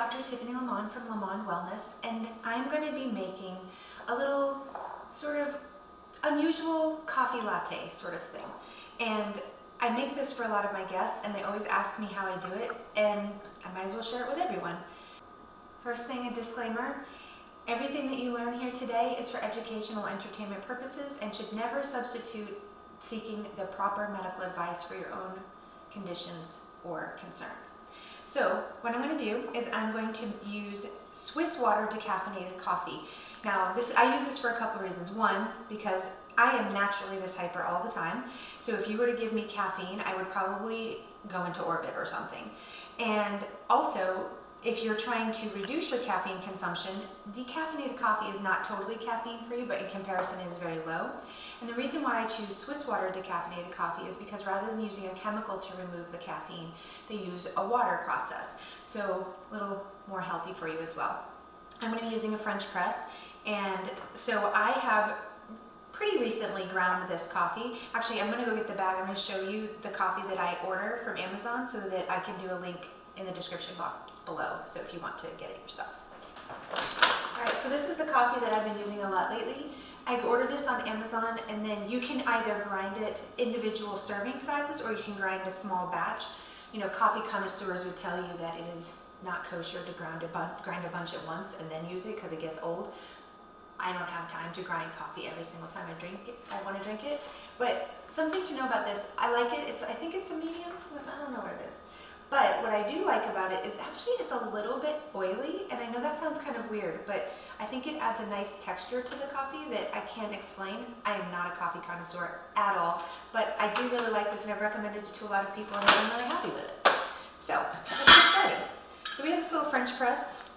Dr. Tiffany Lamonde from Lamonde Wellness, and I'm going to be making a little sort of unusual coffee latte sort of thing. And I make this for a lot of my guests, and they always ask me how I do it, and I might as well share it with everyone. First thing, a disclaimer. Everything that you learn here today is for educational entertainment purposes and should never substitute seeking the proper medical advice for your own conditions or concerns. So what I'm going to do is I'm going to use Swiss water decaffeinated coffee. Now I use this for a couple of reasons. One, because I am naturally this hyper all the time. So if you were to give me caffeine, I would probably go into orbit or something. And also, if you're trying to reduce your caffeine consumption, decaffeinated coffee is not totally caffeine free, but in comparison it is very low. And the reason why I choose Swiss water decaffeinated coffee is because rather than using a chemical to remove the caffeine, they use a water process. So a little more healthy for you as well. I'm going to be using a French press, and so I have pretty recently ground this coffee. Actually, I'm going to go get the bag. I'm going to show you the coffee that I order from Amazon so that I can do a link in the description box below, so if you want to get it yourself. Alright, so this is the coffee that I've been using a lot lately. I ordered this on Amazon, and then you can either grind it individual serving sizes or you can grind a small batch. You know, coffee connoisseurs would tell you that it is not kosher to grind a bunch at once and then use it because it gets old. I don't have time to grind coffee every single time I want to drink it. But something to know about this, I like it. I think it's a medium. I don't know what it is. But what I do like about it is actually it's a little bit oily, and I know that sounds kind of weird, but I think it adds a nice texture to the coffee that I can't explain. I am not a coffee connoisseur at all, but I do really like this, and I've recommended it to a lot of people, and I'm really happy with it. So let's get started. So we have this little French press.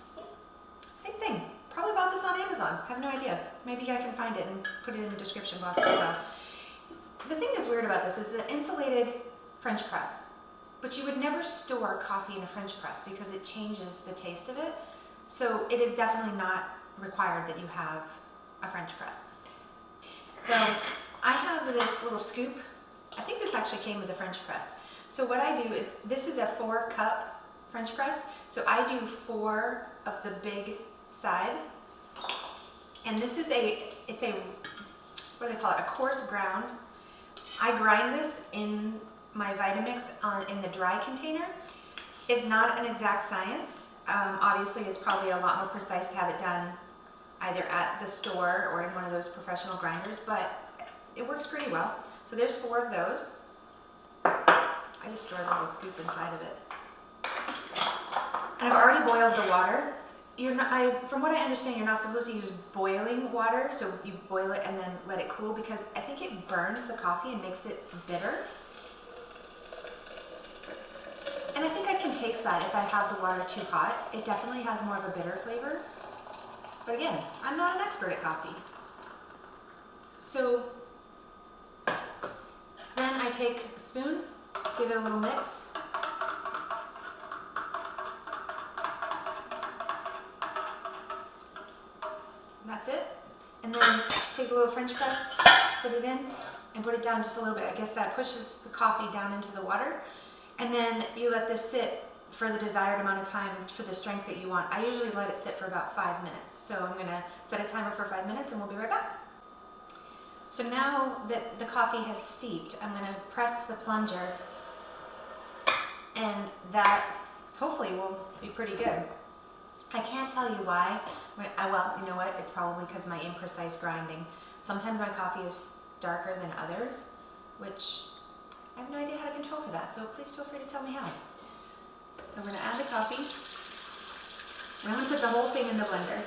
Same thing. Probably bought this on Amazon. I have no idea. Maybe I can find it and put it in the description box as well. The thing that's weird about this is an insulated French press. But you would never store coffee in a French press because it changes the taste of it. So it is definitely not required that you have a French press. So I have this little scoop. I think this actually came with the French press. So what I do is, this is a 4-cup French press. So I do 4 of the big side. And this is what do they call it? A coarse ground. I grind this in my Vitamix in the dry container. It's not an exact science. Obviously, it's probably a lot more precise to have it done either at the store or in one of those professional grinders, but it works pretty well. So there's 4 of those. I just stored a little scoop inside of it. And I've already boiled the water. From what I understand, you're not supposed to use boiling water, so you boil it and then let it cool because I think it burns the coffee and makes it bitter. And I think I can taste that if I have the water too hot. It definitely has more of a bitter flavor. But again, I'm not an expert at coffee. So then I take a spoon, give it a little mix. That's it. And then take a little French press, put it in, and put it down just a little bit. I guess that pushes the coffee down into the water. And then you let this sit for the desired amount of time for the strength that you want. I usually let it sit for about 5 minutes. So I'm going to set a timer for 5 minutes and we'll be right back. So now that the coffee has steeped, I'm going to press the plunger, and that hopefully will be pretty good. I can't tell you why. Well, you know what? It's probably because of my imprecise grinding. Sometimes my coffee is darker than others, which I have no idea how to control for that, so please feel free to tell me how. So we're going to add the coffee, and I'm going to put the whole thing in the blender.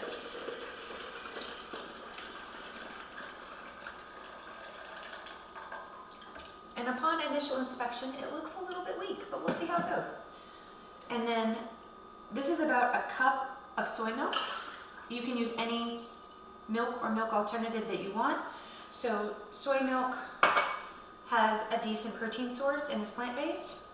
And upon initial inspection, it looks a little bit weak, but we'll see how it goes. And then this is about a cup of soy milk. You can use any milk or milk alternative that you want. So soy milk has a decent protein source and is plant-based.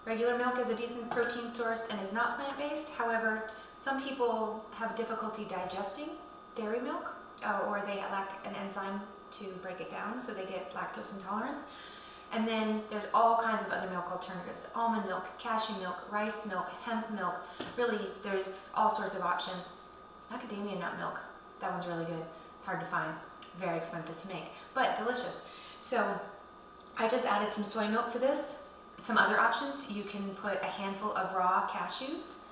Regular milk is a decent protein source and is not plant-based. However, some people have difficulty digesting dairy milk, or they lack an enzyme to break it down, so they get lactose intolerance. And then there's all kinds of other milk alternatives: almond milk, cashew milk, rice milk, hemp milk. Really, there's all sorts of options. Macadamia nut milk, that one's really good. It's hard to find, very expensive to make, but delicious. So I just added some soy milk to this. Some other options, you can put a handful of raw cashews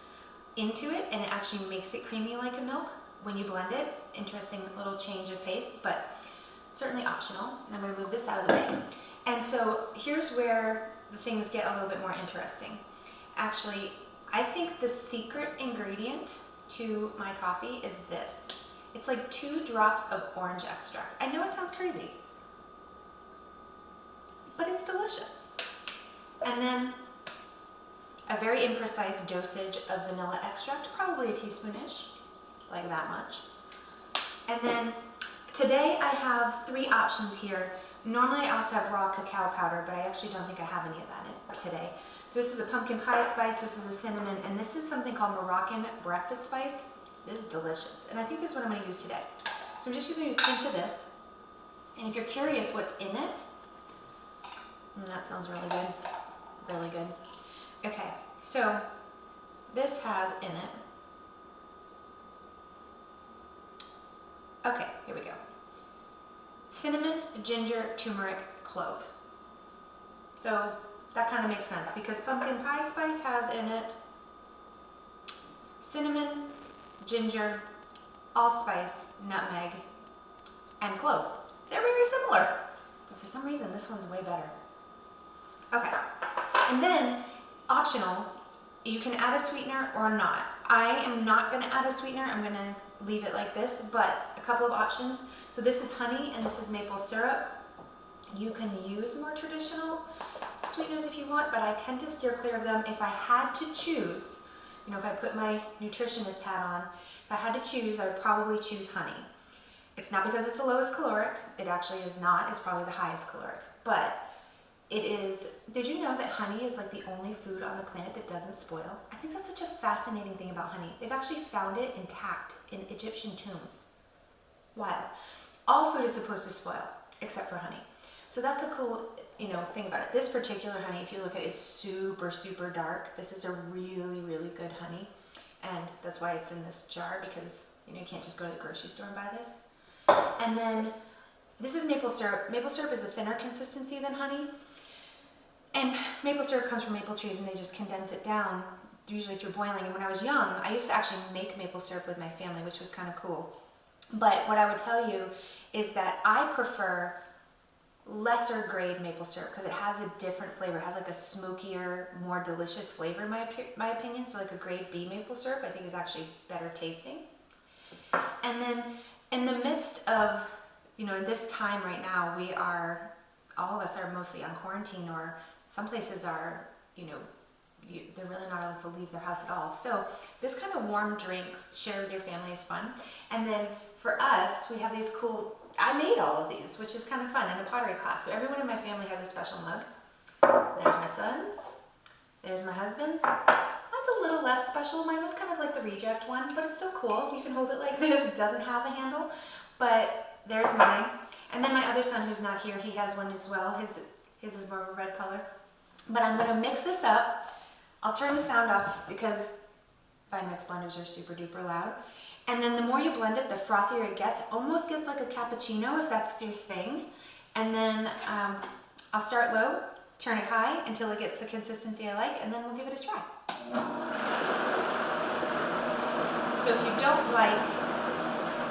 into it and it actually makes it creamy like a milk when you blend it. Interesting little change of pace, but certainly optional. And I'm going to move this out of the way. And so here's where the things get a little bit more interesting. Actually, I think the secret ingredient to my coffee is this. It's like 2 drops of orange extract. I know it sounds crazy, but it's delicious. And then a very imprecise dosage of vanilla extract, probably a teaspoon-ish, like that much. And then today I have 3 options here. Normally I also have raw cacao powder, but I actually don't think I have any of that in today. So this is a pumpkin pie spice, this is a cinnamon, and this is something called Moroccan breakfast spice. This is delicious, and I think this is what I'm going to use today. So I'm just using a pinch of this, and if you're curious what's in it, that smells really good, really good. Okay, so this has in it, okay, here we go. Cinnamon, ginger, turmeric, clove. So that kind of makes sense because pumpkin pie spice has in it cinnamon, ginger, allspice, nutmeg, and clove. They're very similar, but for some reason this one's way better. Okay, and then optional, you can add a sweetener or not. I am not going to add a sweetener, I'm going to leave it like this, but a couple of options. So this is honey and this is maple syrup. You can use more traditional sweeteners if you want, but I tend to steer clear of them. If I had to choose, you know, if I put my nutritionist hat on, if I had to choose, I would probably choose honey. It's not because it's the lowest caloric, it actually is not, it's probably the highest caloric, but it is. Did you know that honey is like the only food on the planet that doesn't spoil? I think that's such a fascinating thing about honey. They've actually found it intact in Egyptian tombs. Wild. All food is supposed to spoil, except for honey. So that's a cool, you know, thing about it. This particular honey, if you look at it, it's super, super dark. This is a really, really good honey. And that's why it's in this jar, because, you know, you can't just go to the grocery store and buy this. And then this is maple syrup. Maple syrup is a thinner consistency than honey. And maple syrup comes from maple trees and they just condense it down, usually through boiling. And when I was young, I used to actually make maple syrup with my family, which was kind of cool. But what I would tell you is that I prefer lesser grade maple syrup because it has a different flavor. It has like a smokier, more delicious flavor in my opinion. So like a grade B maple syrup I think is actually better tasting. And then in the midst of, you know, in this time right now, we are, all of us are mostly on quarantine, or some places are, you know, they're really not allowed to leave their house at all. So this kind of warm drink shared with your family is fun. And then for us, we have these cool, I made all of these, which is kind of fun, in a pottery class. So everyone in my family has a special mug. There's my son's, there's my husband's. Mine's a little less special. Mine was kind of like the reject one, but it's still cool. You can hold it like this. It doesn't have a handle, but there's mine. And then my other son who's not here, he has one as well. His is more of a red color. But I'm gonna mix this up. I'll turn the sound off because Vitamix blenders are super duper loud. And then the more you blend it, the frothier it gets. It almost gets like a cappuccino if that's your thing. And then I'll start low, turn it high until it gets the consistency I like, and then we'll give it a try. So if you don't like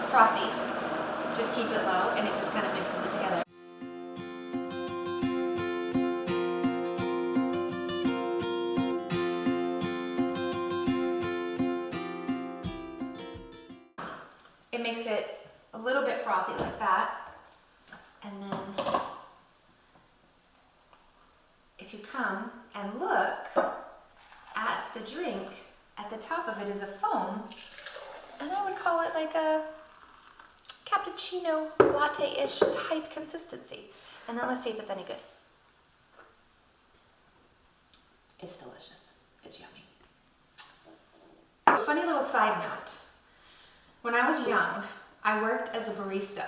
frothy, just keep it low and it just kind of mixes it together. It makes it a little bit frothy like that. And then if you come and look at the drink, at the top of it is a foam, and I would call it like a cappuccino latte-ish type consistency. And then let's see if it's any good. It's delicious. It's yummy. Funny little side note. When I was young, I worked as a barista,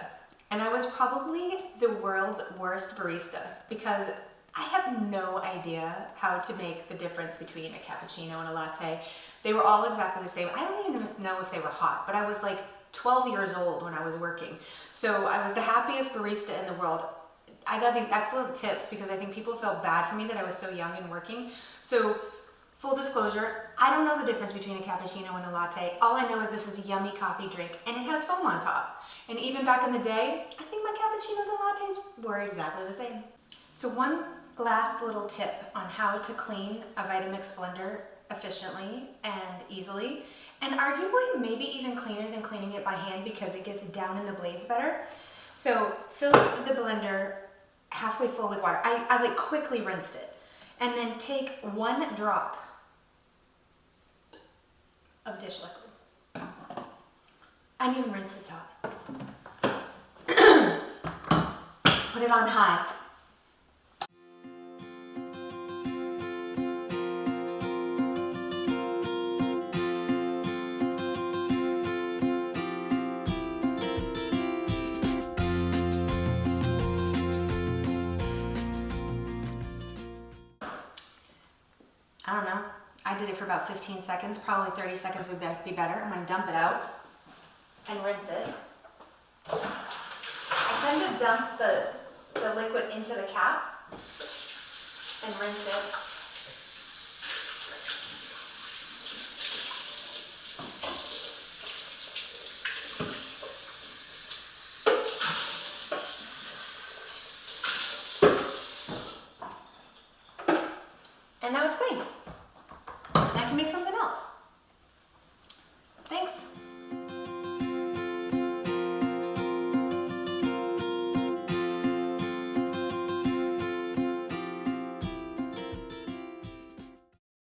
and I was probably the world's worst barista because I have no idea how to make the difference between a cappuccino and a latte. They were all exactly the same. I don't even know if they were hot, but I was like 12 years old when I was working. So I was the happiest barista in the world. I got these excellent tips because I think people felt bad for me that I was so young and working. So full disclosure, I don't know the difference between a cappuccino and a latte. All I know is this is a yummy coffee drink and it has foam on top. And even back in the day, I think my cappuccinos and lattes were exactly the same. So one last little tip on how to clean a Vitamix blender efficiently and easily, and arguably maybe even cleaner than cleaning it by hand because it gets down in the blades better. So fill the blender halfway full with water. I like quickly rinsed it. And then take 1 drop of dish liquid. I didn't even rinse the top. Put it on high. I don't know. I did it for about 15 seconds. Probably 30 seconds would be better. I'm going to dump it out and rinse it. I tend to dump the liquid into the cap and rinse it. And now it's clean. I can make something else. Thanks.